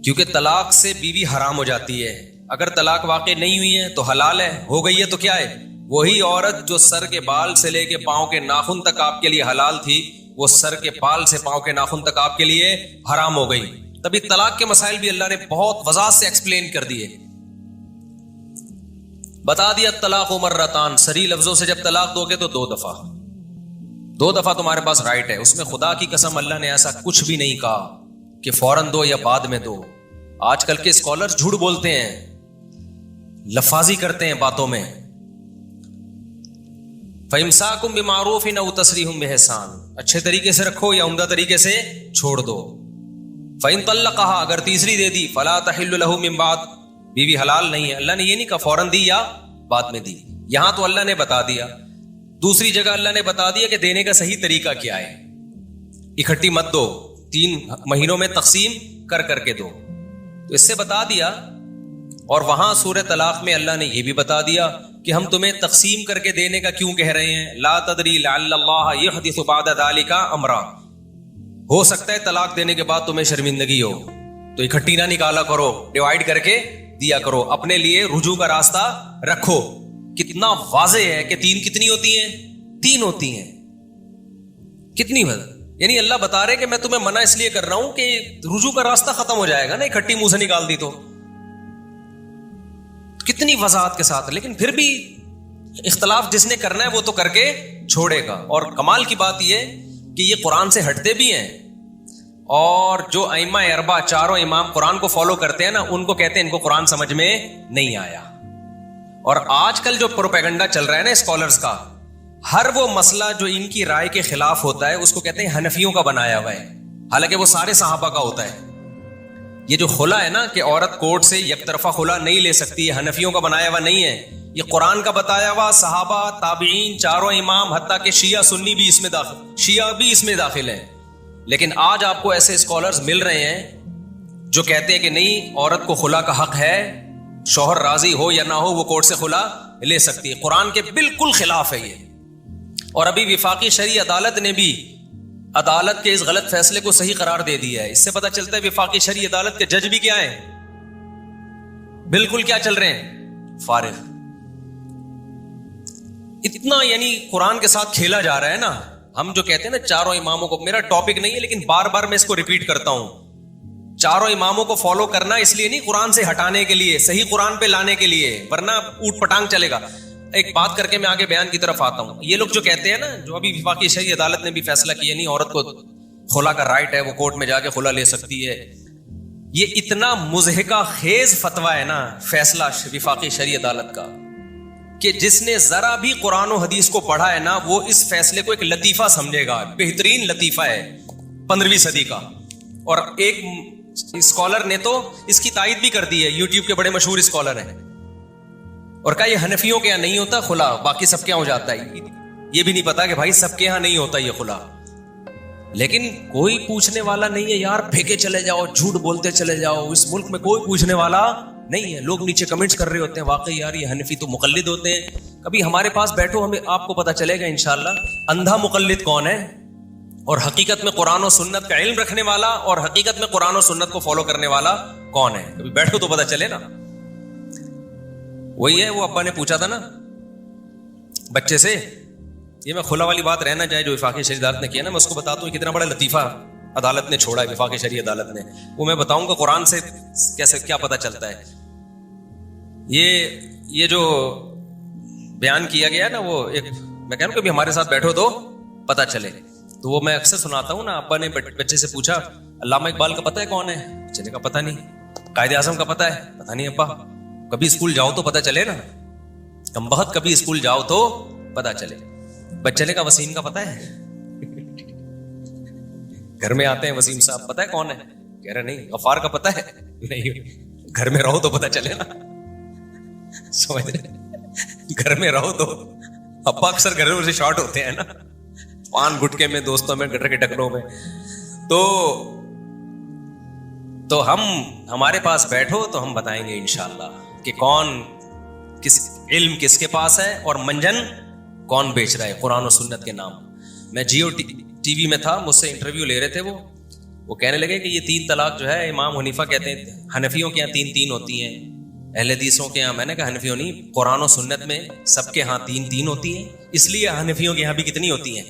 کیونکہ طلاق سے بیوی حرام ہو جاتی ہے. اگر طلاق واقع نہیں ہوئی ہے تو حلال ہے, ہو گئی ہے تو کیا ہے, وہی عورت جو سر کے بال سے لے کے پاؤں کے ناخن تک آپ کے لیے حلال تھی, وہ سر کے بال سے پاؤں کے ناخن تک آپ کے لیے حرام ہو گئی. تبھی طلاق کے مسائل بھی اللہ نے بہت وضاحت سے ایکسپلین کر دیے, بتا دیا طلاق مرتان, سری لفظوں سے جب طلاق دو گے تو دو دفعہ تمہارے پاس رائٹ ہے. اس میں خدا کی قسم اللہ نے ایسا کچھ بھی نہیں کہا کہ فوراً دو یا بعد میں دو. آج کل کے اسکالر جھوٹ بولتے ہیں, لفاظی کرتے ہیں باتوں میں. فَإِمْسَاكُمْ بِمَعْرُوفٍ أَوْ تَسْرِيحٌ بِإِحْسَانٍ, اچھے طریقے سے رکھو یا عمدہ طریقے سے چھوڑ دو. فَإِن طَلَّقَهَا, اگر تیسری دے دی, فَلَا تَحِلُّ لَهُ مِن بَعْدُ, بیوی حلال نہیں ہے. اللہ نے یہ نہیں کہا فوراً دی یا بعد میں دی, یہاں تو اللہ نے بتا دیا. دوسری جگہ اللہ نے بتا دیا کہ دینے کا صحیح طریقہ کیا ہے. اکٹھی مت دو, 3 مہینوں میں تقسیم کر کے دو, تو اس سے بتا دیا. اور وہاں سورہ طلاق میں اللہ نے یہ بھی بتا دیا کہ ہم تمہیں تقسیم کر کے دینے کا کیوں کہہ رہے ہیں. لا تدری لعل اللہ یحدث بعد ذلک امرا, ہو سکتا ہے طلاق دینے کے بعد تمہیں شرمندگی ہو, تو اکٹھی نہ نکالا کرو, ڈیوائڈ کر کے دیا کرو, اپنے لیے رجوع کا راستہ رکھو. کتنا واضح ہے کہ 3 کتنی ہوتی ہیں, 3 ہوتی ہیں. کتنی وجہ, یعنی اللہ بتا رہے کہ میں تمہیں منع اس لیے کر رہا ہوں کہ رجوع کا راستہ ختم ہو جائے گا نا, اکٹھی منہ سے نکال دی تو. کتنی وضاحت کے ساتھ. لیکن پھر بھی اختلاف جس نے کرنا ہے وہ تو کر کے چھوڑے گا. اور کمال کی بات یہ کہ یہ قرآن سے ہٹتے بھی ہیں, اور جو ائمہ اربعہ چاروں امام قرآن کو فالو کرتے ہیں نا, ان کو کہتے ہیں ان کو قرآن سمجھ میں نہیں آیا. اور آج کل جو پروپیگنڈا چل رہا ہے نا اسکالرز کا, ہر وہ مسئلہ جو ان کی رائے کے خلاف ہوتا ہے اس کو کہتے ہیں حنفیوں کا بنایا ہوا ہے, حالانکہ وہ سارے صحابہ کا ہوتا ہے. یہ جو خلا ہے نا کہ عورت کورٹ سے یک طرفہ خلا نہیں لے سکتی, ہے حنفیوں کا بنایا ہوا نہیں ہے, یہ قرآن کا بتایا ہوا. صحابہ, تابعین, چاروں امام, حتیٰ کہ شیعہ سنی بھی اس میں داخل, شیعہ بھی اس میں داخل ہیں. لیکن آج آپ کو ایسے اسکالرز مل رہے ہیں جو کہتے ہیں کہ نہیں, عورت کو خلا کا حق ہے, شوہر راضی ہو یا نہ ہو وہ کورٹ سے خلا لے سکتی ہے. قرآن کے بالکل خلاف ہے یہ. اور ابھی وفاقی شرعی عدالت نے بھی عدالت کے اس غلط فیصلے کو صحیح قرار دے دیا ہے. اس سے پتہ چلتا ہے وفاقی شرعی عدالت کے جج بھی کیا ہیں, بالکل کیا چل رہے ہیں, فارغ. اتنا یعنی قرآن کے ساتھ کھیلا جا رہا ہے نا. ہم جو کہتے ہیں نا چاروں اماموں کو, میرا ٹاپک نہیں ہے لیکن بار بار میں اس کو ریپیٹ کرتا ہوں, چاروں اماموں کو فالو کرنا اس لیے نہیں, قرآن سے ہٹانے کے لیے, صحیح قرآن پہ لانے کے لیے, ورنہ اوٹ پٹانگ چلے گا. ایک بات کر کے میں آگے بیان کی طرف آتا ہوں. یہ لوگ جو کہتے ہیں نا, جو ابھی وفاقی شرعی عدالت نے بھی فیصلہ کیا نہیں عورت کو خلا کا رائٹ ہے, وہ کورٹ میں جا کے خلا لے سکتی ہے, یہ اتنا مضحکہ خیز فتویٰ ہے نا فیصلہ وفاقی شرعی عدالت کا, کہ جس نے ذرا بھی قرآن و حدیث کو پڑھا ہے نا وہ اس فیصلے کو ایک لطیفہ سمجھے گا. بہترین لطیفہ ہے 15ویں صدی کا. اور ایک اسکالر نے تو اس کی تائید بھی کر دی ہے, یوٹیوب کے بڑے مشہور اسکالر ہیں, اور کہا یہ حنفیوں کے یہاں نہیں ہوتا خلا, باقی سب کے یہاں ہو جاتا ہے. یہ بھی نہیں پتا کہ بھائی سب کے یہاں نہیں ہوتا یہ خلا. لیکن کوئی پوچھنے والا نہیں ہے یار, پھینکے چلے جاؤ, جھوٹ بولتے چلے جاؤ. اس ملک میں کوئی پوچھنے والا نہیں ہے. لوگ نیچے کمنٹس کر رہے ہوتے ہیں واقعی یار یہ حنفی تو مقلد ہوتے ہیں. کبھی ہمارے پاس بیٹھو, ہمیں آپ کو پتا چلے گا انشاءاللہ اندھا مقلد کون ہے, اور حقیقت میں قرآن و سنت کا علم رکھنے والا اور حقیقت میں قرآن و سنت کو فالو کرنے والا کون ہے. کبھی بیٹھو تو پتا چلے نا. وہی ہے, وہ ابا نے پوچھا تھا نا بچے سے, یہ میں خلا والی بات رہنا چاہے جو وفاقی شرعی عدالت نے کیا نا, میں اس کو بتاتا ہوں کتنا بڑا لطیفہ عدالت نے چھوڑا ہے, وفاقی شرعی عدالت نے. وہ میں بتاؤں گا قرآن سے کیسے کیا پتا چلتا ہے. یہ جو بیان کیا گیا نا, وہ ایک میں کہہ رہا ہوں کبھی ہمارے ساتھ بیٹھو تو پتا چلے. تو وہ میں اکثر سناتا ہوں نا, ابا نے بچے سے پوچھا علامہ اقبال کا پتہ ہے کون ہے, بچے کا پتہ نہیں. قائد اعظم کا پتہ ہے, پتہ نہیں ابا. کبھی اسکول جاؤ تو پتہ چلے نا, کم بہت کبھی اسکول جاؤ تو پتہ چلے. بچے نے کہا وسیم کا پتہ ہے. گھر میں آتے ہیں وسیم صاحب پتہ ہے کون ہے, کہہ رہے نہیں. غفار کا پتہ ہے, نہیں. گھر میں رہو تو پتہ چلے نا, سمجھ رہے, گھر میں رہو تو. ابا اکثر گھر سے شارٹ ہوتے ہیں نا, پان گٹکے میں, دوستوں میں, گٹر کے ٹکروں میں. تو ہمارے پاس بیٹھو تو ہم بتائیں گے انشاءاللہ کہ کون کس علم کس کے پاس ہے اور منجن کون بیچ رہا ہے قرآن و سنت کے نام. میں جیو ٹی وی میں تھا, مجھ سے انٹرویو لے رہے تھے وہ, وہ کہنے لگے کہ یہ 3 طلاق جو ہے امام حنیفہ کہتے ہیں حنفیوں کے یہاں 3 ہوتی ہیں، اہل حدیثوں کے یہاں، میں نے کہا حنفیوں نہیں، قرآن و سنت میں سب کے ہاں 3 ہوتی ہیں، اس لیے حنفیوں کے یہاں بھی کتنی ہوتی ہیں؟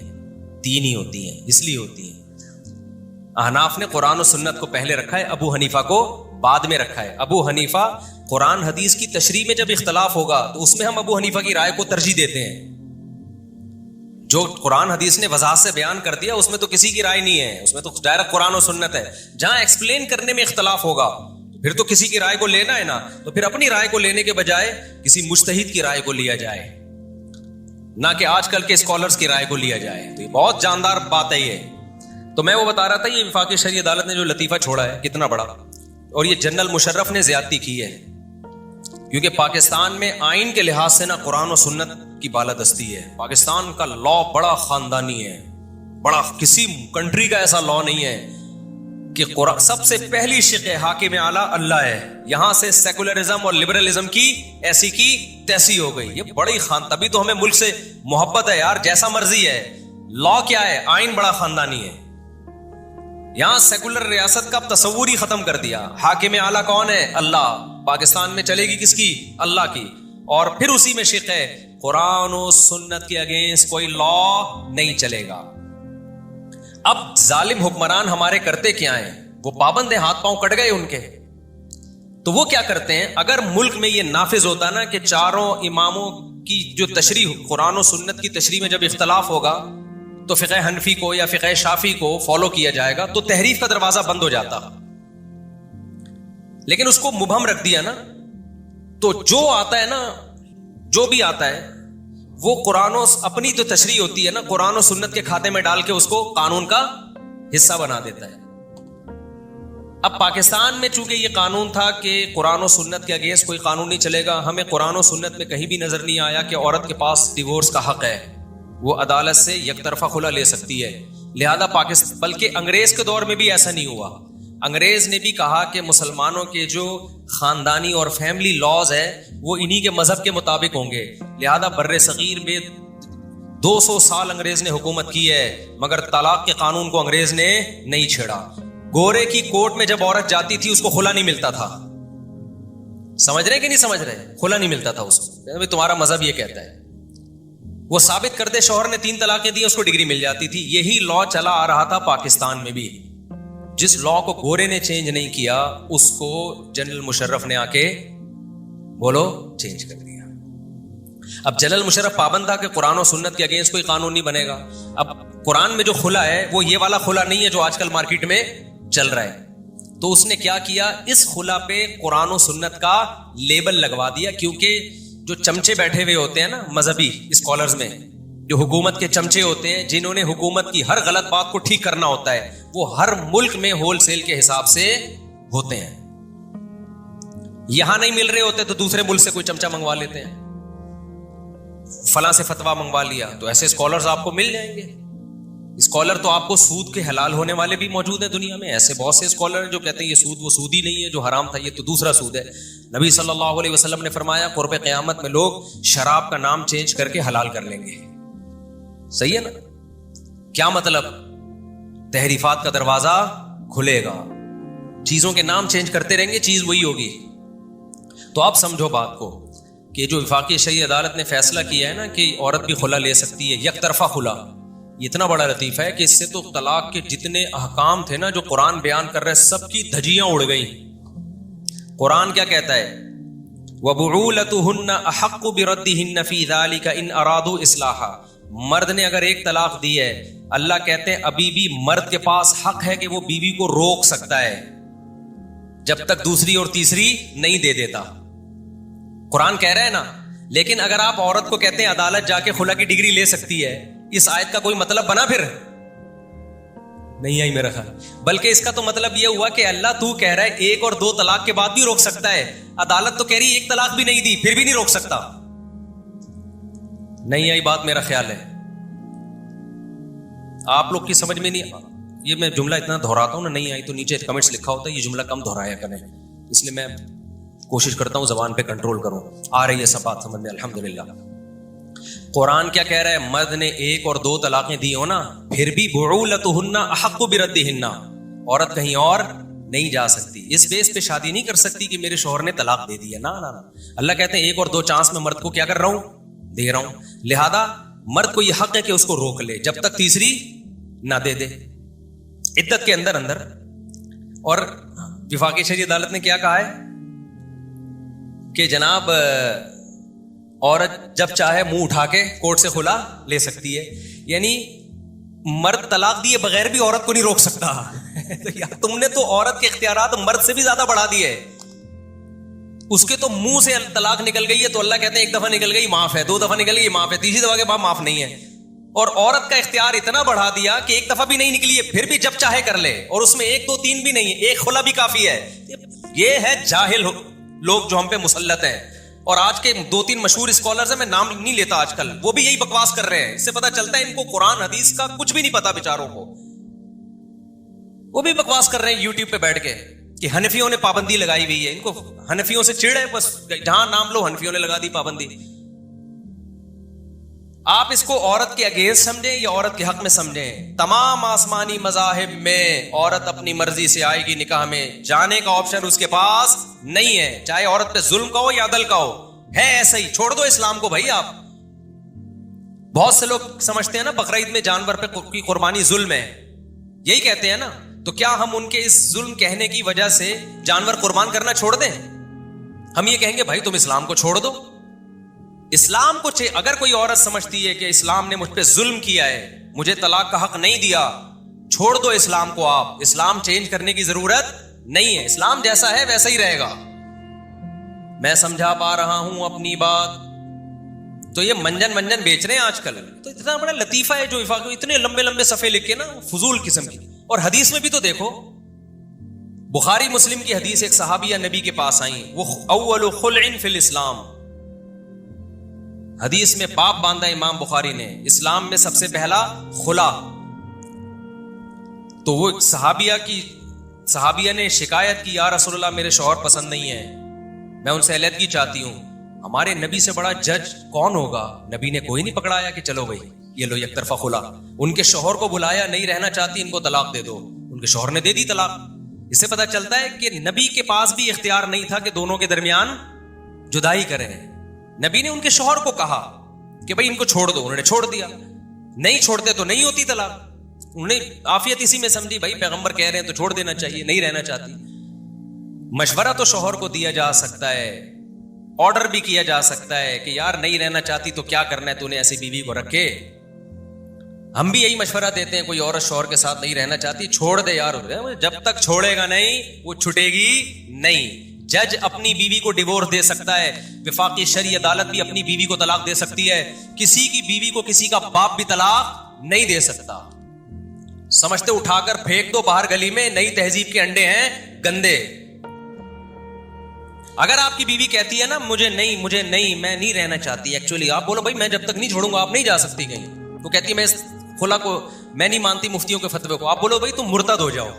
3 ہی ہوتی ہیں، اس لیے ہوتی ہیں۔ احناف نے قرآن و سنت کو پہلے رکھا ہے، ابو حنیفہ کو بعد میں رکھا ہے۔ ابو حنیفہ قرآن حدیث کی تشریح میں جب اختلاف ہوگا تو اس میں ہم ابو حنیفہ کی رائے کو ترجیح دیتے ہیں۔ جو قرآن حدیث نے وضاحت سے بیان کر دیا اس میں تو کسی کی رائے نہیں ہے، اس میں تو ڈائریکٹ قرآن و سنت ہے۔ جہاں ایکسپلین کرنے میں اختلاف ہوگا پھر تو کسی کی رائے کو لینا ہے نا، تو پھر اپنی رائے کو لینے کے بجائے کسی مجتہد کی رائے کو لیا جائے، نہ کہ آج کل کے اسکالرز کی رائے کو لیا جائے۔ تو یہ بہت جاندار بات ہے یہ۔ تو میں وہ بتا رہا تھا یہ وفاقی شرعی عدالت نے جو لطیفہ چھوڑا ہے کتنا بڑا، اور یہ جنرل مشرف نے زیادتی کی ہے، کیونکہ پاکستان میں آئین کے لحاظ سے نا قرآن و سنت کی بالادستی ہے۔ پاکستان کا لا بڑا خاندانی ہے، بڑا، کسی کنٹری کا ایسا لا نہیں ہے کہ قرآن سب سے پہلی شق حاکم اعلیٰ اللہ ہے، یہاں سے سیکولرزم اور لبرلزم کی ایسی کی تیسی ہو گئی۔ یہ بڑی تبھی تو ہمیں ملک سے محبت ہے یار، جیسا مرضی ہے، لا کیا ہے، آئین بڑا خاندانی ہے۔ یہاں سیکولر ریاست کا تصور ہی ختم کر دیا۔ حاکم اعلیٰ کون ہے؟ اللہ۔ پاکستان میں چلے گی کس کی؟ اللہ کی۔ اور پھر اسی میں شق ہے قرآن و سنت کے اگینسٹ کوئی لا نہیں چلے گا۔ اب ظالم حکمران ہمارے کرتے کیا ہیں؟ وہ پابند ہیں، ہاتھ پاؤں کٹ گئے ان کے، تو وہ کیا کرتے ہیں؟ اگر ملک میں یہ نافذ ہوتا نا کہ چاروں اماموں کی جو تشریح، قرآن و سنت کی تشریح میں جب اختلاف ہوگا تو فقہ حنفی کو یا فقہ شافعی کو فالو کیا جائے گا، تو تحریف کا دروازہ بند ہو جاتا۔ لیکن اس کو مبہم رکھ دیا نا، تو جو آتا ہے نا، جو بھی آتا ہے وہ قرآن و اپنی جو تشریح ہوتی ہے نا قرآن و سنت کے کھاتے میں ڈال کے اس کو قانون کا حصہ بنا دیتا ہے۔ اب پاکستان میں چونکہ یہ قانون تھا کہ قرآن و سنت کے اگینسٹ کوئی قانون نہیں چلے گا، ہمیں قرآن و سنت میں کہیں بھی نظر نہیں آیا کہ عورت کے پاس ڈیورس کا حق ہے، وہ عدالت سے یک طرفہ خلا لے سکتی ہے۔ لہذا پاکستان، بلکہ انگریز کے دور میں بھی ایسا نہیں ہوا۔ انگریز نے بھی کہا کہ مسلمانوں کے جو خاندانی اور فیملی لاز ہے وہ انہی کے مذہب کے مطابق ہوں گے، لہذا بر صغیر میں 200 سال انگریز نے حکومت کی ہے، مگر طلاق کے قانون کو انگریز نے نہیں چھیڑا۔ گورے کی کورٹ میں جب عورت جاتی تھی اس کو خلا نہیں ملتا تھا، سمجھ رہے کہ نہیں سمجھ رہے؟ کھلا نہیں ملتا تھا اس کو، تمہارا مذہب یہ کہتا ہے۔ وہ ثابت کر دے شوہر نے 3 طلاقیں دی، اس کو ڈگری مل جاتی تھی۔ یہی لا چلا آ رہا تھا پاکستان میں بھی۔ جس لا کو گورے نے چینج نہیں کیا اس کو جنرل مشرف نے آ کے بولو چینج کر دیا۔ اب جنرل مشرف پابند تھا کہ قرآن و سنت کے اگینسٹ کوئی قانون نہیں بنے گا۔ اب قرآن میں جو خلا ہے وہ یہ والا خلا نہیں ہے جو آج کل مارکیٹ میں چل رہا ہے، تو اس نے کیا کیا، اس خلا پہ قرآن و سنت کا لیبل لگوا دیا، کیونکہ جو چمچے بیٹھے ہوئے ہوتے ہیں نا مذہبی اسکالرز میں، جو حکومت کے چمچے ہوتے ہیں جنہوں نے حکومت کی ہر غلط بات کو ٹھیک کرنا ہوتا ہے، وہ ہر ملک میں ہول سیل کے حساب سے ہوتے ہیں۔ یہاں نہیں مل رہے ہوتے تو دوسرے ملک سے کوئی چمچا منگوا لیتے ہیں، فلاں سے فتوا منگوا لیا، تو ایسے اسکالرز آپ کو مل جائیں گے۔ اسکالر تو آپ کو سود کے حلال ہونے والے بھی موجود ہیں دنیا میں، ایسے بہت سے اسکالر ہیں جو کہتے ہیں یہ سود وہ سود ہی نہیں ہے جو حرام تھا، یہ تو دوسرا سود ہے۔ نبی صلی اللہ علیہ وسلم نے فرمایا قرب قیامت میں لوگ شراب کا نام چینج کر کے حلال کر لیں گے۔ صحیح ہے نا؟ کیا مطلب؟ تحریفات کا دروازہ کھلے گا، چیزوں کے نام چینج کرتے رہیں گے، چیز وہی ہوگی۔ تو آپ سمجھو بات کو کہ جو وفاقی شرعی عدالت نے فیصلہ کیا ہے نا کہ عورت بھی خلا لے سکتی ہے، یک طرفہ خلا، یہ اتنا بڑا لطیفہ ہے کہ اس سے تو طلاق کے جتنے احکام تھے نا جو قرآن بیان کر رہے سب کی دھجیاں اڑ گئیں۔ قرآن کیا کہتا ہے؟ وَبُعُولَتُهُنَّ أَحَقُّ بِرَدِّهِنَّ فِي ذَلِكَ إِنْ أَرَادُوا إِصْلَاحًا۔ مرد نے اگر ایک طلاق دی ہے، اللہ کہتے ہیں ابھی بھی مرد کے پاس حق ہے کہ وہ بیوی کو روک سکتا ہے جب تک دوسری اور تیسری نہیں دے دیتا۔ قرآن کہہ رہا ہے نا، لیکن اگر آپ عورت کو کہتے ہیں عدالت جا کے خلا کی ڈگری لے سکتی ہے، اس آیت کا کوئی مطلب بنا؟ پھر نہیں آئی میرا خیال، بلکہ اس کا تو مطلب یہ ہوا کہ اللہ تو کہہ رہا ہے 1 اور 2 طلاق کے بعد بھی روک سکتا ہے، عدالت تو کہہ رہی 1 طلاق بھی نہیں دی پھر بھی نہیں روک سکتا۔ نہیں آئی بات میرا خیال ہے، آپ لوگ کی سمجھ میں نہیں۔ یہ میں جملہ اتنا دہراتا ہوں نا، نہیں آئی تو نیچے کمنٹس لکھا ہوتا ہے یہ جملہ کم دہرایا کریں، اس لیے میں کوشش کرتا ہوں زبان پہ کنٹرول کروں۔ آ رہی ہے سب بات سمجھ میں الحمدللہ۔ قرآن کیا کہہ رہا ہے؟ مرد نے 1 اور 2 طلاقیں دی ہو نا، پھر بھی بعولتہن احق بردہن، عورت کہیں اور نہیں جا سکتی. اس بیس پہ شادی نہیں کر سکتی کہ میرے شوہر نے طلاق دے دی ہے. نا اللہ کہتے ہیں ایک اور دو چانس میں مرد کو کیا کر رہا ہوں, دے رہا ہوں. لہذا مرد کو یہ حق ہے کہ اس کو روک لے جب تک تیسری نہ دے دے عدت کے اندر اندر. اور وفاقی شرعی عدالت نے کیا کہا ہے کہ جناب عورت جب چاہے منہ اٹھا کے کورٹ سے خلا لے سکتی ہے. یعنی مرد طلاق دیے بغیر بھی عورت کو نہیں روک سکتا. تو یار تم نے تو عورت کے اختیارات مرد سے بھی زیادہ بڑھا دیے. اس کے تو منہ سے طلاق نکل گئی ہے تو اللہ کہتے ہیں ایک دفعہ نکل گئی معاف ہے, دو دفعہ نکل گئی معاف ہے, تیسری دفعہ کے بعد معاف نہیں ہے. اور عورت کا اختیار اتنا بڑھا دیا کہ ایک دفعہ بھی نہیں نکلی ہے پھر بھی جب چاہے کر لے, اور اس میں ایک دو تین بھی نہیں ہے, ایک خلا بھی کافی ہے. یہ ہے جاہل لوگ جو ہم پہ مسلط ہیں. اور آج کے دو تین مشہور اسکالرز ہیں, میں نام نہیں لیتا آج کل, وہ بھی یہی بکواس کر رہے ہیں. اس سے پتا چلتا ہے ان کو قرآن حدیث کا کچھ بھی نہیں پتا بیچاروں کو. وہ بھی بکواس کر رہے ہیں یوٹیوب پہ بیٹھ کے کہ حنفیوں نے پابندی لگائی ہوئی ہے. ان کو حنفیوں سے چڑ ہے, بس جہاں نام لو حنفیوں نے لگا دی پابندی. آپ اس کو عورت کے اگینسٹ سمجھیں یا عورت کے حق میں سمجھیں, تمام آسمانی مذاہب میں عورت اپنی مرضی سے آئے گی نکاح میں, جانے کا آپشن اس کے پاس نہیں ہے, چاہے عورت پہ ظلم کا ہو یا عدل کا ہو. ہے ایسا ہی, چھوڑ دو اسلام کو بھائی. آپ بہت سے لوگ سمجھتے ہیں نا بقرعید میں جانور پہ کی قربانی ظلم ہے, یہی کہتے ہیں نا. تو کیا ہم ان کے اس ظلم کہنے کی وجہ سے جانور قربان کرنا چھوڑ دیں؟ ہم یہ کہیں گے بھائی تم اسلام کو چھوڑ دو. اسلام کو اگر کوئی عورت سمجھتی ہے کہ اسلام نے مجھ پہ ظلم کیا ہے, مجھے طلاق کا حق نہیں دیا, چھوڑ دو اسلام کو. آپ اسلام چینج کرنے کی ضرورت نہیں ہے, اسلام جیسا ہے ویسا ہی رہے گا. میں سمجھا پا رہا ہوں اپنی بات. تو یہ منجن بیچ رہے ہیں آج کل. تو اتنا بڑا لطیفہ ہے جو اتنے لمبے لمبے صفحے لکھ کے نا, فضول قسم کی. اور حدیث میں بھی تو دیکھو, بخاری مسلم کی حدیث, ایک صحابیہ نبی کے پاس آئیں, وہ اول خلع فی الاسلام, حدیث میں باب باندھا امام بخاری نے, اسلام میں سب سے پہلا خلا. تو وہ صحابیہ نے شکایت کی, یا رسول اللہ میرے شوہر پسند نہیں ہے, میں ان سے علیحدگی چاہتی ہوں. ہمارے نبی سے بڑا جج کون ہوگا؟ نبی نے کوئی نہیں پکڑایا کہ چلو بھائی یہ لو یک طرفہ خلا. ان کے شوہر کو بلایا, نہیں رہنا چاہتی, ان کو طلاق دے دو. ان کے شوہر نے دے دی طلاق. اس سے پتا چلتا ہے کہ نبی کے پاس بھی اختیار نہیں تھا کہ دونوں کے درمیان جدائی کریں. نبی نے ان کے شوہر کو کہا کہ بھائی ان کو چھوڑ دو, انہوں نے چھوڑ دیا. نہیں چھوڑتے تو نہیں ہوتی طلاق. انہوں نے عافیت اسی میں سمجھی, بھائی پیغمبر کہہ رہے ہیں تو چھوڑ دینا چاہیے, نہیں رہنا چاہتی. مشورہ تو شوہر کو دیا جا سکتا ہے, آرڈر بھی کیا جا سکتا ہے کہ یار نہیں رہنا چاہتی تو کیا کرنا ہے, تو نے ایسی بیوی کو رکھے. ہم بھی یہی مشورہ دیتے ہیں, کوئی عورت شوہر کے ساتھ نہیں رہنا چاہتی, چھوڑ دے یار, جب تک چھوڑے گا نہیں وہ چھٹے گی نہیں. جج اپنی بیوی کو ڈیورس دے سکتا ہے, وفاقی شرعی عدالت بھی اپنی بیوی کو طلاق دے سکتی ہے. کسی کی بیوی کو کسی کا باپ بھی طلاق نہیں دے سکتا. سمجھتے اٹھا کر پھینک دو باہر گلی میں, نئی تہذیب کے انڈے ہیں گندے. اگر آپ کی بیوی کہتی ہے نا مجھے نہیں میں نہیں رہنا چاہتی ایکچولی, آپ بولو بھائی میں جب تک نہیں چھوڑوں گا آپ نہیں جا سکتی کہیں. تو کہتی ہے میں اس خلا کو میں نہیں مانتی مفتیوں کے فتوے کو. آپ بولو بھائی تم مرتد ہو جاؤ,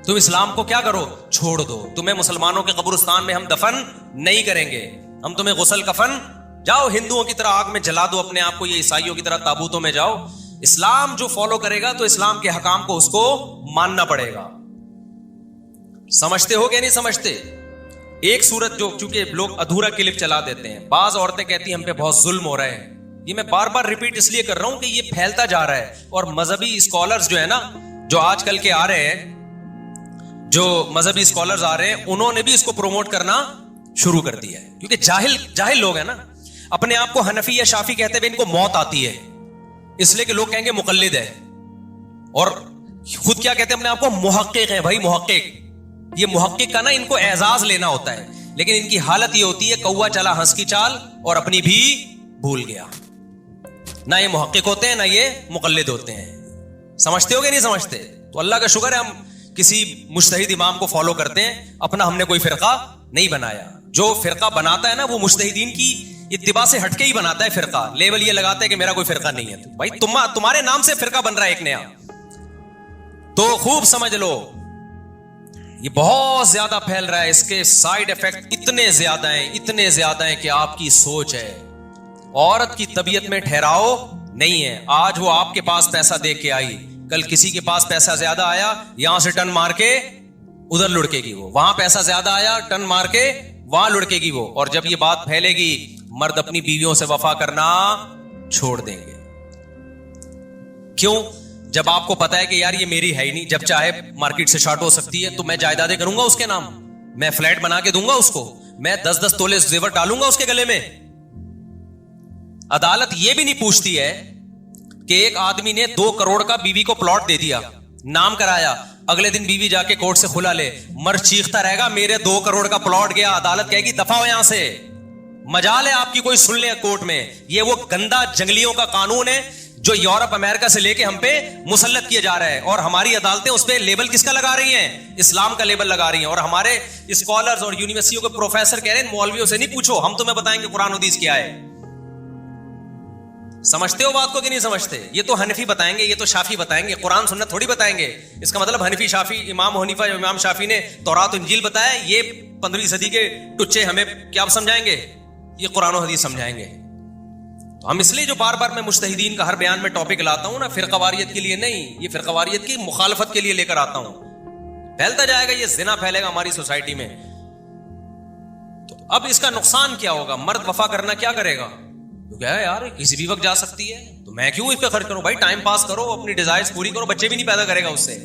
تم اسلام کو کیا کرو, چھوڑ دو. تمہیں مسلمانوں کے قبرستان میں ہم دفن نہیں کریں گے, ہم تمہیں غسل کفن, جاؤ ہندوؤں کی طرح آگ میں جلا دو اپنے آپ کو, یہ عیسائیوں کی طرح تابوتوں میں جاؤ. اسلام جو فالو کرے گا تو اسلام کے حکام کو اس کو ماننا پڑے گا. سمجھتے ہو کہ نہیں سمجھتے؟ ایک صورت جو چونکہ لوگ ادھورا کلپ چلا دیتے ہیں, بعض عورتیں کہتی ہیں ہم پہ بہت ظلم ہو رہا ہے. یہ میں بار بار ریپیٹ اس لیے کر رہا ہوں کہ یہ پھیلتا جا رہا ہے. اور مذہبی اسکالرز جو ہے نا, جو آج کل کے آ رہے ہیں, جو مذہبی اسکالرز آ رہے ہیں, انہوں نے بھی اس کو پروموٹ کرنا شروع کر دیا ہے. کیونکہ جاہل لوگ ہیں نا, اپنے آپ کو حنفی یا شافی کہتے ہوئے ان کو موت آتی ہے, اس لیے کہ لوگ کہیں گے مقلد ہے. اور خود کیا کہتے ہیں اپنے آپ کو, محقق ہیں. بھائی محقق, یہ محقق کا نا ان کو اعزاز لینا ہوتا ہے, لیکن ان کی حالت یہ ہوتی ہے کوا چلا ہنس کی چال اور اپنی بھی بھول گیا. نہ یہ محقق ہوتے ہیں نہ یہ مقلد ہوتے ہیں. سمجھتے ہو کہ نہیں سمجھتے؟ تو اللہ کا شکر ہے ہم کسی مجتہد امام کو فالو کرتے ہیں, اپنا ہم نے کوئی فرقہ نہیں بنایا. جو فرقہ بناتا ہے نا وہ مجتہدین کی اتباع سے ہٹ کے ہی بناتا ہے فرقہ. لیبل یہ لگاتا ہے کہ میرا کوئی فرقہ نہیں ہے. بھائی تمہارے نام سے فرقہ بن رہا ہے ایک نیا, تو خوب سمجھ لو یہ بہت زیادہ پھیل رہا ہے. اس کے سائیڈ ایفیکٹ اتنے زیادہ ہیں کہ آپ کی سوچ ہے. عورت کی طبیعت میں ٹھہراؤ نہیں ہے. آج وہ آپ کے پاس پیسہ دے کے آئی, کل کسی کے پاس پیسہ زیادہ آیا, یہاں سے ٹن مار کے ادھر لڑکے گی وہ, وہاں پیسہ زیادہ آیا ٹن مار کے وہاں لڑکے گی وہ. اور جب یہ بات پھیلے گی مرد اپنی بیویوں سے وفا کرنا چھوڑ دیں گے. کیوں؟ جب آپ کو پتا ہے کہ یار یہ میری ہے ہی نہیں, جب چاہے مارکیٹ سے شارٹ ہو سکتی ہے, تو میں جائیدادیں کروں گا اس کے نام, میں فلیٹ بنا کے دوں گا اس کو, میں 10-10 تولے زیور ڈالوں گا اس کے گلے میں. عدالت یہ بھی نہیں پوچھتی ہے کہ ایک آدمی نے 2 کروڑ کا بیوی کو پلاٹ دے دیا, نام کرایا, اگلے دن بیوی جا کے کورٹ سے کھلا لے, مرد چیختا رہے گا میرے 2 کروڑ کا پلاٹ گیا, عدالت کہے گی دفع ہو یہاں سے, مجال ہے آپ کی کوئی سن لے کورٹ میں. یہ وہ گندا جنگلیوں کا قانون ہے جو یورپ امریکہ سے لے کے ہم پہ مسلط کیا جا رہا ہے, اور ہماری عدالتیں اس پہ لیبل کس کا لگا رہی ہیں؟ اسلام کا لیبل لگا رہی ہیں. اور ہمارے اسکالرز اور یونیورسٹیوں کے پروفیسر کہہ رہے ہیں مولویوں سے نہیں پوچھو, ہم تمہیں بتائیں گے قرآن حدیث کیا ہے. سمجھتے ہو بات کو کہ نہیں سمجھتے؟ یہ تو حنفی بتائیں گے, یہ تو شافی بتائیں گے, قرآن سنت تھوڑی بتائیں گے. اس کا مطلب حنفی شافی امام حنیفہ امام شافی نے تورات و انجیل بتایا, یہ 15ویں صدی کے ٹچے ہمیں کیا سمجھائیں گے؟ یہ قرآن و حدیث سمجھائیں گے. تو ہم اس لیے جو بار بار میں مجتہدین کا ہر بیان میں ٹاپک لاتا ہوں نا, فرقہ واریت کے لیے نہیں, یہ فرقہ واریت کی مخالفت کے لیے لے کر آتا ہوں. پھیلتا جائے گا, یہ زنا پھیلے گا ہماری سوسائٹی میں. تو اب اس کا نقصان کیا ہوگا؟ مرد وفا کرنا کیا کرے گا؟ تو کیا ہے یار کسی بھی وقت جا سکتی ہے, تو میں کیوں اس پہ خرچ کروں؟ بھائی ٹائم پاس کرو, اپنی ڈیزائرز پوری کرو, بچے بھی نہیں پیدا کرے گا اس سے.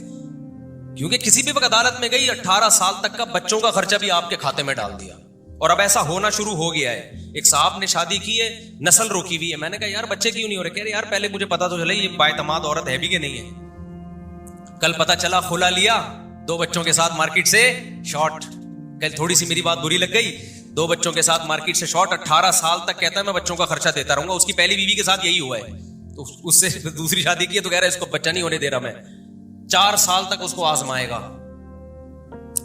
کیونکہ کسی بھی وقت عدالت میں گئی, 18 سال تک کا بچوں کا خرچہ بھی آپ کے کھاتے میں ڈال دیا. اور اب ایسا ہونا شروع ہو گیا ہے. ایک صاحب نے شادی کی ہے, نسل روکی ہوئی ہے. میں نے کہا یار بچے کیوں نہیں ہو رہے؟ کہہ رہے یار پہلے مجھے پتا تو چلے یہ بااعتماد عورت ہے بھی کہ نہیں ہے. کل پتا چلا کھلا لیا, 2 بچوں کے ساتھ مارکیٹ سے شارٹ. کل تھوڑی سی میری بات بری لگ گئی, 2 بچوں کے ساتھ مارکیٹ سے شارٹ. 18 سال تک کہتا ہے میں بچوں کا خرچہ دیتا رہوں گا. اس کی پہلی بیوی کے ساتھ یہی ہوا ہے, تو اس سے دوسری شادی کی ہے, تو کہہ رہا ہے اس کو بچہ نہیں ہونے دے رہا میں. 4 سال تک اس کو آزمائے گا.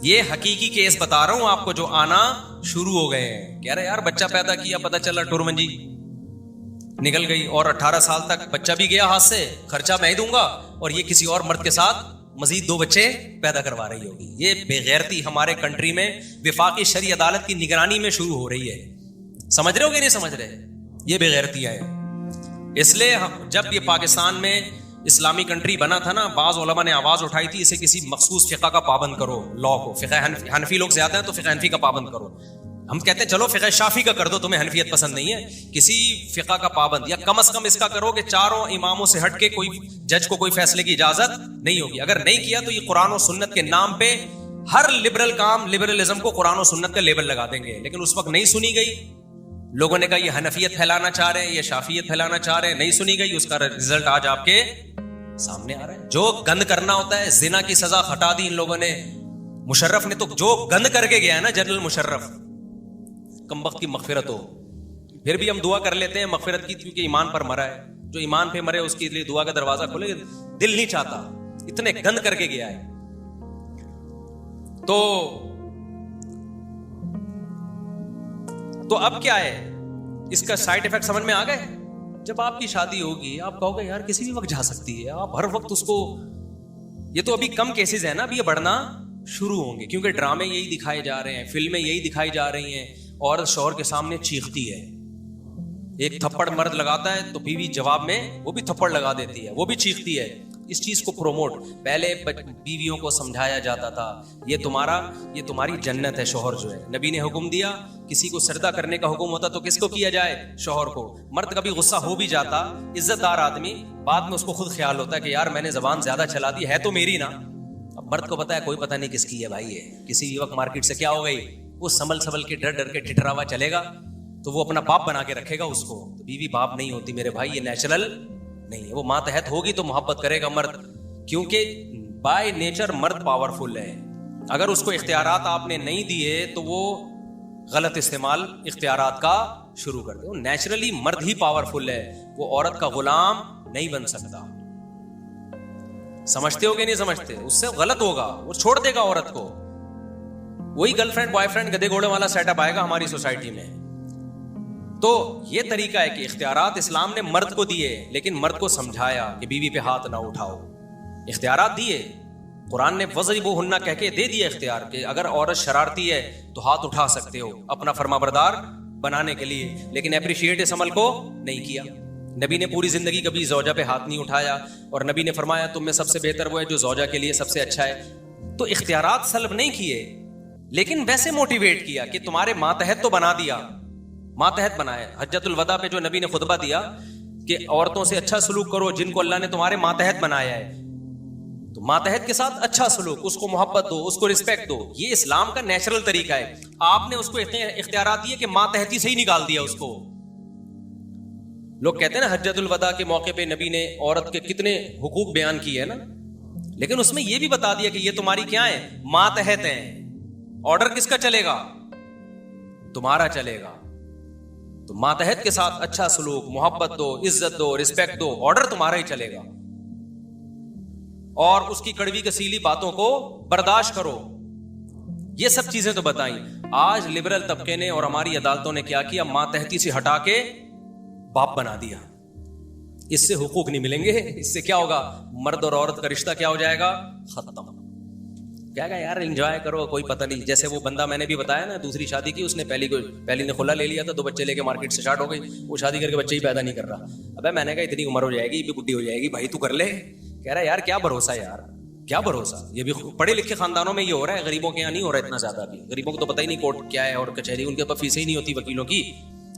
یہ حقیقی کیس بتا رہا ہوں آپ کو جو آنا شروع ہو گئے ہیں. کہہ رہے یار بچہ پیدا کیا, پتا چلا ٹورمنجی نکل گئی, اور 18 سال تک بچہ بھی گیا ہاتھ سے, خرچہ میں ہی دوں گا, اور یہ کسی اور مرد کے ساتھ مزید 2 بچے پیدا کروا رہی ہوگی. یہ بے غیرتی ہمارے کنٹری میں وفاقی شرعی عدالت کی نگرانی میں شروع ہو رہی ہے. سمجھ رہے ہو کہ نہیں سمجھ رہے؟ یہ بے غیرتیاں ہیں. اس لیے جب یہ پاکستان میں اسلامی کنٹری بنا تھا نا, بعض علماء نے آواز اٹھائی تھی اسے کسی مخصوص فقہ کا پابند کرو, لا کو. فقہ حنفی لوگ زیادہ ہیں تو فقہ حنفی کا پابند کرو. ہم کہتے ہیں چلو فقہ شافی کا کر دو, تمہیں حنفیت پسند نہیں ہے, کسی فقہ کا پابند, یا کم از کم اس کا کرو کہ 4 اماموں سے ہٹ کے کوئی جج کو کوئی فیصلے کی اجازت نہیں ہوگی. اگر نہیں کیا تو یہ قرآن و سنت کے نام پہ ہر لبرل کام, لبرلزم کو قرآن و سنت کا لیبل لگا دیں گے. لیکن اس وقت نہیں سنی گئی, لوگوں نے کہا یہ حنفیت پھیلانا چاہ رہے ہیں, یہ شافیت پھیلانا چاہ رہے ہیں, نہیں سنی گئی. اس کا رزلٹ آج آپ کے سامنے آ رہا ہے. جو گند کرنا ہوتا ہے, زنا کی سزا ہٹا دی ان لوگوں نے. مشرف نے تو جو گند کر کے گیا ہے نا, جنرل مشرف, کم وقت کی مغفرت ہو. پھر بھی ہم دعا کر لیتے ہیں مغفرت کی, کیونکہ ایمان پر مرا ہے. جو ایمان پہ مرے اس کے لیے دعا کا دروازہ کھولے, دل نہیں چاہتا, اتنے گند کر کے گیا ہے. تو اب کیا ہے اس کا سائڈ ایفیکٹ سمجھ میں آ گئے؟ جب آپ کی شادی ہوگی آپ کہو گے یار کسی بھی وقت جا سکتی ہے, آپ ہر وقت اس کو. یہ تو ابھی کم کیسز ہیں نا, اب یہ بڑھنا شروع ہوں گے, کیونکہ ڈرامے یہی دکھائے جا رہے ہیں, فلمیں یہی دکھائی جا رہی ہیں. عورت شوہر کے سامنے چیختی ہے, ایک تھپڑ مرد لگاتا ہے تو بیوی جواب میں وہ بھی تھپڑ لگا دیتی ہے, وہ بھی چیختی ہے. اس چیز کو پروموٹ, پہلے بیویوں کو سمجھایا جاتا تھا یہ تمہاری جنت ہے. شوہر جو ہے, نبی نے حکم دیا, کسی کو سجدہ کرنے کا حکم ہوتا تو کس کو کیا جائے؟ شوہر کو. مرد کبھی غصہ ہو بھی جاتا, عزت دار آدمی, بعد میں اس کو خود خیال ہوتا ہے کہ یار میں نے زبان زیادہ چلا دی, ہے تو میری نا. اب مرد کو پتا ہے کوئی پتہ نہیں کس کی ہے بھائی, یہ کسی وقت مارکیٹ سے کیا ہو گئی, وہ سنبھل کے ڈر کے ٹھٹرا ہوا چلے گا, تو وہ اپنا باپ بنا کے رکھے گا اس کو. تو بیوی باپ نہیں ہوتی میرے بھائی, یہ نیچرل نہیں ہے. وہ ماتحت ہوگی تو محبت کرے گا مرد, کیونکہ بائی نیچر مرد پاورفل ہے. اگر اس کو اختیارات آپ نے نہیں دیے تو وہ غلط استعمال اختیارات کا شروع کر دے. وہ نیچرلی مرد ہی پاورفل ہے, وہ عورت کا غلام نہیں بن سکتا. سمجھتے ہو کہ نہیں سمجھتے؟ اس سے غلط ہوگا, وہ چھوڑ دے گا عورت کو. وہی گرل فرینڈ بوائے فرینڈ گدے گھوڑے والا سیٹ اپ آئے گا ہماری سوسائٹی میں. تو یہ طریقہ ہے کہ اختیارات اسلام نے مرد کو دیے, لیکن مرد کو سمجھایا کہ بیوی پہ ہاتھ نہ اٹھاؤ. اختیارات دیے, قرآن نے وَضْرِبُوهُنَّ کہہ کے دے دیا اختیار کہ اگر عورت شرارتی ہے تو ہاتھ اٹھا سکتے ہو اپنا فرما بردار بنانے کے لیے, لیکن اپریشیٹ اس عمل کو نہیں کیا. نبی نے پوری زندگی کبھی زوجہ پہ ہاتھ نہیں اٹھایا, اور نبی نے فرمایا تم میں سب سے بہتر وہ ہے جو زوجہ کے لیے سب سے اچھا ہے. تو اختیارات سلب نہیں کیے, لیکن ویسے موٹیویٹ کیا کہ تمہارے ماتحت تو بنا دیا, ماتحت بنایا. حجۃ الوداع پہ جو نبی نے خطبہ دیا کہ عورتوں سے اچھا سلوک کرو جن کو اللہ نے تمہارے ماتحت بنایا ہے, تو ماتحت کے ساتھ اچھا سلوک, اس کو محبت دو, اس کو رسپیکٹ دو. یہ اسلام کا نیچرل طریقہ ہے. آپ نے اس کو اختیارات دیے کہ ماتحتی سے ہی نکال دیا اس کو. لوگ کہتے ہیں نا حجۃ الوداع کے موقع پہ نبی نے عورت کے کتنے حقوق بیان کیے ہیں نا, لیکن اس میں یہ بھی بتا دیا کہ یہ تمہاری کیا ہے, ماتحت ہیں. آرڈر کس کا چلے گا؟ تمہارا چلے گا. تو ماتحت کے ساتھ اچھا سلوک, محبت دو, عزت دو, رسپیکٹ دو, آرڈر تمہارا ہی چلے گا. اور اس کی کڑوی کسیلی باتوں کو برداشت کرو. یہ سب چیزیں تو بتائیں. آج لبرل طبقے نے اور ہماری عدالتوں نے کیا کیا, ماتحتی سے ہٹا کے باپ بنا دیا. اس سے حقوق نہیں ملیں گے. اس سے کیا ہوگا؟ مرد اور عورت کا رشتہ کیا ہو جائے گا؟ ختم. کیا گا یار انجوائے کرو, کوئی پتہ نہیں. جیسے وہ بندہ میں نے بھی بتایا نا, دوسری شادی کی, اس نے پہلی نے خلا لے لیا تھا, 2 بچے لے کے مارکیٹ سے اسٹارٹ ہو گئی, وہ شادی کر کے بچے ہی پیدا نہیں کر رہا. ابے میں نے کہا اتنی عمر ہو جائے گی, یہ بھی بڈھی ہو جائے گی, بھائی تو کر لے. کہہ رہا ہے یار کیا بھروسہ ہے یار, کیا بھروسہ. یہ بھی پڑھے لکھے خاندانوں میں یہ ہو رہا ہے, غریبوں کے یہاں نہیں ہو رہا اتنا زیادہ. بھی غریبوں کو تو پتہ ہی نہیں کورٹ کیا ہے اور کچہری, ان کے پاس فیسیں ہی نہیں ہوتی وکیلوں کی.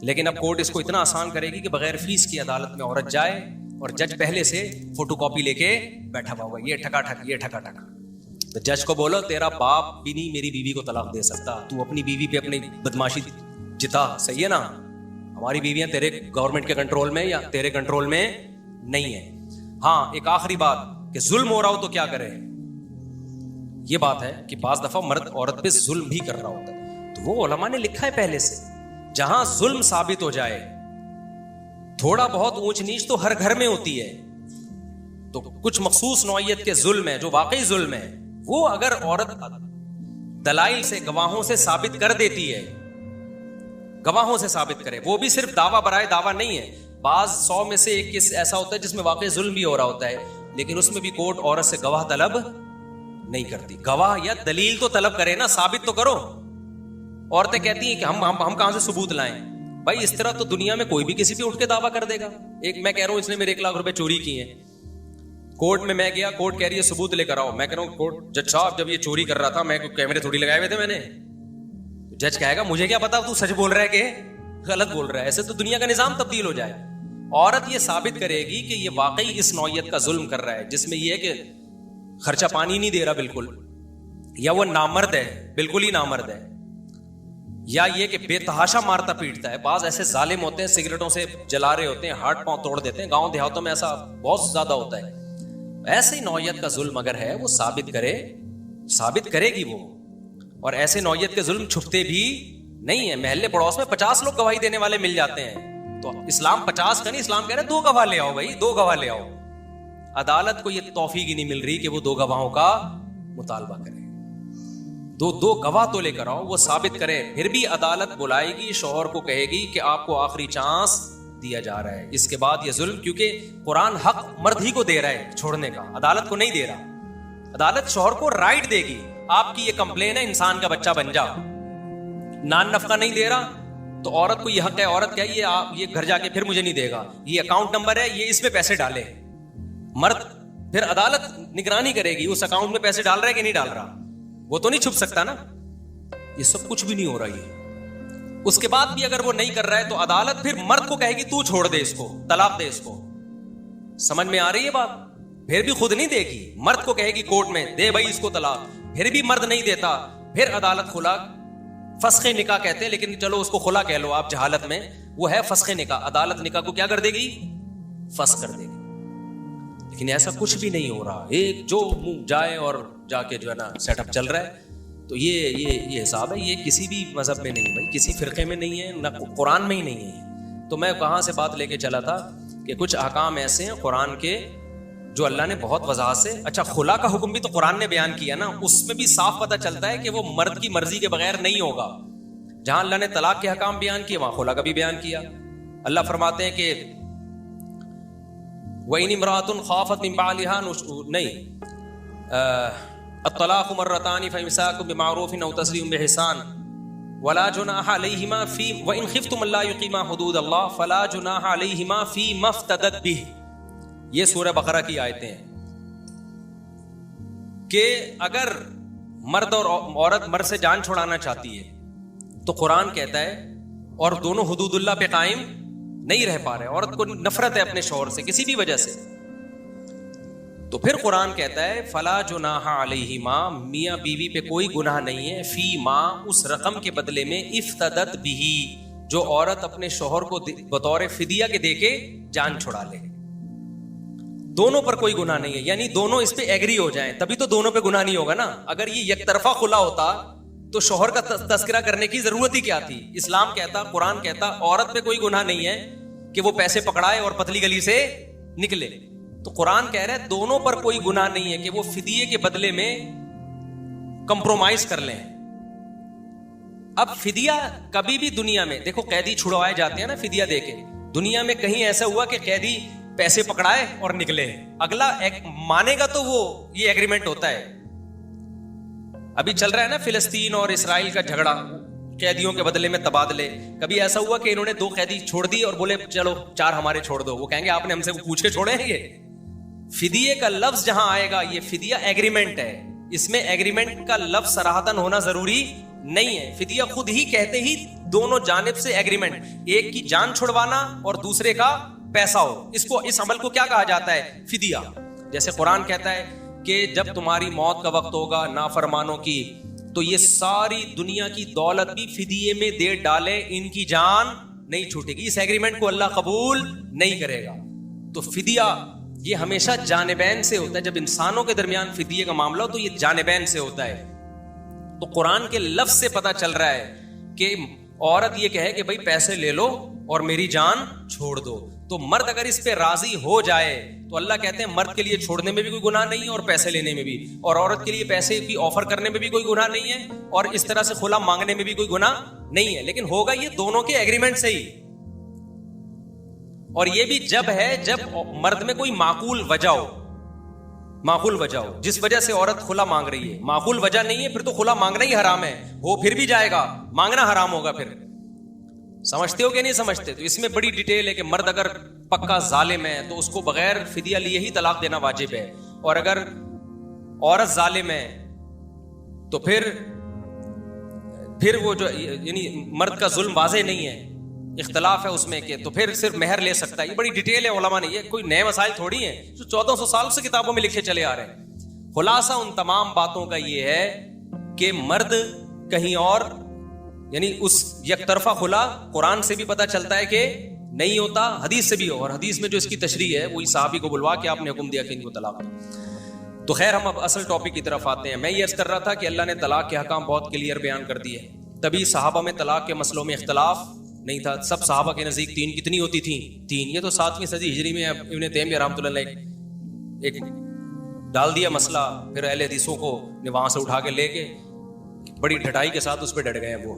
لیکن اب کورٹ اس کو اتنا آسان کرے گی کہ بغیر فیس کی عدالت میں عورت جائے اور جج پہلے سے فوٹو کاپی لے کے بیٹھا ہوا ہوگا, یہ ٹھکا ٹھک, یہ ٹھکا ٹھک. تو جج کو بولو تیرا باپ بھی نہیں میری بیوی کو طلاق دے سکتا, تو اپنی بیوی پہ اپنی بدماشی جتا. صحیح ہے نا, ہماری بیویاں تیرے گورنمنٹ کے کنٹرول میں یا تیرے کنٹرول میں نہیں ہے. ہاں ایک آخری بات کہ ظلم ہو رہا ہو تو کیا کرے. یہ بات ہے کہ بعض دفعہ مرد عورت پہ ظلم بھی کر رہا ہوتا ہے, تو وہ علماء نے لکھا ہے پہلے سے, جہاں ظلم ثابت ہو جائے, تھوڑا بہت اونچ نیچ تو ہر گھر میں ہوتی ہے, تو کچھ مخصوص نوعیت کے ظلم ہے جو واقعی ظلم ہے, وہ اگر عورت دلائل سے, گواہوں سے ثابت کر دیتی ہے, گواہوں سے ثابت کرے, وہ بھی صرف دعویٰ برائے دعویٰ نہیں ہے. بعض 100 میں سے ایک کیس ایسا ہوتا ہے جس میں واقعی ظلم بھی ہو رہا ہوتا ہے, لیکن اس میں بھی کورٹ عورت سے گواہ طلب نہیں کرتی. گواہ یا دلیل تو طلب کرے نا, ثابت تو کرو. عورتیں کہتی ہیں کہ ہم کہاں سے ثبوت لائیں. بھائی اس طرح تو دنیا میں کوئی بھی کسی پہ اٹھ کے دعویٰ کر دے گا. ایک میں کہہ رہا ہوں اس نے میرے 1 لاکھ روپے چوری کیے ہیں, کورٹ میں میں گیا, کورٹ کہہ رہی ہے ثبوت لے کر آؤ. میں کہہ رہا ہوں کورٹ جج صاحب جب یہ چوری کر رہا تھا میں کیمرے تھوڑی لگائے ہوئے تھے میں نے. جج کہے گا مجھے کیا پتا تو سچ بول رہا ہے کہ غلط بول رہا ہے. ایسے تو دنیا کا نظام تبدیل ہو جائے. عورت یہ ثابت کرے گی کہ یہ واقعی اس نوعیت کا ظلم کر رہا ہے, جس میں یہ ہے کہ خرچہ پانی نہیں دے رہا بالکل, یا وہ نامرد ہے, بالکل ہی نامرد ہے, یا یہ کہ بے تحاشا مارتا پیٹتا ہے. بعض ایسے ظالم ہوتے ہیں سگریٹوں سے جلا رہے ہوتے ہیں, ہاتھ پاؤں توڑ دیتے ہیں. گاؤں دیہاتوں میں ایسا بہت زیادہ ہوتا ہے. ایسی نوعیت کا ظلم اگر ہے وہ ثابت کرے گی وہ. اور ایسے نوعیت کے ظلم چھپتے بھی نہیں ہیں. محلے پڑوس میں 50 لوگ گواہی دینے والے مل جاتے ہیں, تو اسلام 50 کا نہیں, اسلام کہہ رہا ہے 2 گواہ لے آؤ بھائی, 2 گواہ لے آؤ. عدالت کو یہ توفیق ہی نہیں مل رہی کہ وہ 2 گواہوں کا مطالبہ کرے. 2 گواہ تو لے کر آؤ, وہ ثابت کرے. پھر بھی عدالت بلائے گی, شوہر کو کہے گی کہ آپ کو آخری چانس دیا جا رہا ہے, اس کے بعد یہ ظلم, کیونکہ قرآن حق مرد ہی کو دے رہا ہے چھوڑنے کا, عدالت کو نہیں دے رہا. عدالت شوہر کو رائٹ دے گی, آپ کی یہ کمپلین ہے انسان کا بچہ بن جا, نان نفقہ نہیں دے رہا تو عورت کو یہ حق ہے, عورت کیا یہ گھر جا کے پھر مجھے نہیں دے گا, یہ اکاؤنٹ نمبر ہے, یہ اس میں پیسے ڈالے. مرد پھر عدالت نگرانی کرے گی اس اکاؤنٹ میں پیسے ڈال رہا ہے کہ نہیں ڈال رہا, وہ تو نہیں چھپ سکتا نا. یہ سب کچھ بھی نہیں ہو رہا. یہ اس کے بعد بھی اگر وہ نہیں کر رہا ہے تو عدالت پھر مرد کو کہے گی تو چھوڑ دے اس کو, طلاق دے اس کو. سمجھ میں آ رہی ہے بات؟ پھر بھی خود نہیں دے گی, مرد کو کہے گی کورٹ میں دے بھائی اس کو طلاق. پھر بھی مرد نہیں دیتا, پھر عدالت خلا, فسخ نکاح کہتے ہیں لیکن چلو اس کو خلا کہہ لو آپ جہالت میں, وہ ہے فسخ نکاح. عدالت نکاح کو کیا کر دے گی؟ فسخ کر دے گی. لیکن ایسا کچھ بھی نہیں ہو رہا. ایک جو منہ جائے اور جا کے جو ہے نا سیٹ اپ چل رہا ہے. تو یہ حساب ہے, یہ کسی بھی مذہب میں نہیں ہے بھائی, کسی فرقے میں نہیں ہے, نہ قرآن میں ہی نہیں ہے. تو میں کہاں سے بات لے کے چلا تھا کہ کچھ احکام ایسے ہیں قرآن کے جو اللہ نے بہت وضاحت سے, اچھا خلا کا حکم بھی تو قرآن نے بیان کیا نا, اس میں بھی صاف پتہ چلتا ہے کہ وہ مرد کی مرضی کے بغیر نہیں ہوگا. جہاں اللہ نے طلاق کے حکام بیان کیے وہاں خلا کا بھی بیان کیا. اللہ فرماتے ہیں کہ وَإِنِ امْرَأَةٌ خَافَتْ مِنْ بَعْلِهَا نہیں الطلاق مرتان فإمساك بمعروف أو تسريح بإحسان, ولا جناح علیہما فی وان خفتم الا یقیما حدود اللہ فلا جناح علیہما فیما افتدت بہ. یہ سورہ بقرہ کی آیتیں ہیں کہ اگر مرد اور عورت مرد سے جان چھڑانا چاہتی ہے تو قرآن کہتا ہے، اور دونوں حدود اللہ پہ قائم نہیں رہ پا رہے، عورت کو نفرت ہے اپنے شوہر سے کسی بھی وجہ سے، تو پھر قرآن کہتا ہے فلا جناح علیہما، میاں بیوی پہ کوئی گناہ نہیں ہے، فی ما، اس رقم کے بدلے میں، افتدت بہ، جو عورت اپنے شوہر کو بطور فدیہ کے دے کے جان چھڑا لے. دونوں پر کوئی گناہ نہیں ہے، یعنی دونوں اس پہ ایگری ہو جائیں تبھی تو دونوں پہ گناہ نہیں ہوگا نا. اگر یہ یک طرفہ خلا ہوتا تو شوہر کا تذکرہ کرنے کی ضرورت ہی کیا تھی. اسلام کہتا، قرآن کہتا عورت پہ کوئی گناہ نہیں ہے کہ وہ پیسے پکڑائے اور پتلی گلی سے نکلے. تو قرآن کہہ رہا ہے دونوں پر کوئی گناہ نہیں ہے کہ وہ فدیے کے بدلے میں کمپرومائز کر لیں. اب فدیہ کبھی بھی دنیا میں دیکھو، قیدی چھڑوائے جاتے ہیں نا فدیہ دے کے، دنیا میں کہیں ایسا ہوا کہ قیدی پیسے پکڑائے اور نکلے؟ اگلا مانے گا تو وہ یہ ایگریمنٹ ہوتا ہے. ابھی چل رہا ہے نا فلسطین اور اسرائیل کا جھگڑا، قیدیوں کے بدلے میں تبادلے. کبھی ایسا ہوا کہ انہوں نے 2 قیدی چھوڑ دی اور بولے چلو 4 ہمارے چھوڑ دو؟ وہ کہیں گے آپ نے ہم سے پوچھ کے چھوڑے ہیں؟ یہ فدیے کا لفظ جہاں آئے گا، یہ فدیہ ایگریمنٹ ہے، اس میں ایگریمنٹ کا لفظ صراحتاً ہونا ضروری نہیں ہے. فدیہ خود ہی کہتے ہی دونوں جانب سے ایگریمنٹ، ایک کی جان چھڑوانا اور دوسرے کا پیسہ ہو. اس عمل کو کیا کہا جاتا ہے؟ فدیہ. جیسے قرآن کہتا ہے کہ جب تمہاری موت کا وقت ہوگا نافرمانوں کی، تو یہ ساری دنیا کی دولت بھی فدیے میں دے ڈالے، ان کی جان نہیں چھوٹے گی. اس ایگریمنٹ کو اللہ قبول نہیں کرے گا. تو فدیہ یہ ہمیشہ جانبین سے ہوتا ہے. جب انسانوں کے درمیان فدیے کا معاملہ ہو تو یہ جانبین سے ہوتا ہے. تو قرآن کے لفظ سے پتا چل رہا ہے کہ عورت یہ کہے کہ بھائی پیسے لے لو اور میری جان چھوڑ دو. تو مرد اگر اس پہ راضی ہو جائے تو اللہ کہتے ہیں مرد کے لیے چھوڑنے میں بھی کوئی گناہ نہیں ہے اور پیسے لینے میں بھی، اور عورت کے لیے پیسے بھی آفر کرنے میں بھی کوئی گناہ نہیں ہے اور اس طرح سے خلا مانگنے میں بھی کوئی گناہ نہیں ہے. لیکن ہوگا یہ دونوں کے ایگریمنٹ سے ہی. اور یہ بھی جب ہے جب مرد میں کوئی معقول وجہ ہو. معقول وجہ ہو جس وجہ سے عورت خلا مانگ رہی ہے. معقول وجہ نہیں ہے پھر تو خلا مانگنا ہی حرام ہے. وہ پھر بھی جائے گا، مانگنا حرام ہوگا. پھر سمجھتے ہو کہ نہیں سمجھتے؟ تو اس میں بڑی ڈیٹیل ہے کہ مرد اگر پکا ظالم ہے تو اس کو بغیر فدیہ لیے ہی طلاق دینا واجب ہے، اور اگر عورت ظالم ہے تو پھر وہ جو یعنی مرد کا ظلم واضح نہیں ہے، اختلاف ہے اس میں کہ تو پھر صرف مہر لے سکتا ہے. یہ بڑی ڈیٹیل ہے علماء نے، یہ کوئی نئے مسائل تھوڑی ہیں جو 1400 سال سے کتابوں میں لکھے چلے آ رہے ہیں. خلاصہ ان تمام باتوں کا یہ ہے کہ مرد کہیں اور، یعنی اس یک طرفہ خلا قرآن سے بھی پتہ چلتا ہے کہ نہیں ہوتا، حدیث سے بھی ہو، اور حدیث میں جو اس کی تشریح ہے وہی صحابی کو بلوا کے آپ نے حکم دیا کہ ان کو طلاق دو. تو خیر ہم اب اصل ٹاپک کی طرف آتے ہیں. میں یہ عرض کر رہا تھا کہ اللہ نے طلاق کے احکام بہت کلیئر بیان کر دیے، تبھی صحابہ میں طلاق کے مسئلوں میں اختلاف نہیں تھا. سب صحابہ کے نزدیک 3 کتنی ہوتی تھیں؟ 3. یہ تو 7ویں صدی ہجری میں ابن تیمیہ رحمۃ اللہ علیہ ایک ڈال دیا مسئلہ، پھر اہل حدیثوں کو وہاں سے اٹھا کے لے کے بڑی ڈھٹائی کے ساتھ اس پہ ڈٹ گئے وہ.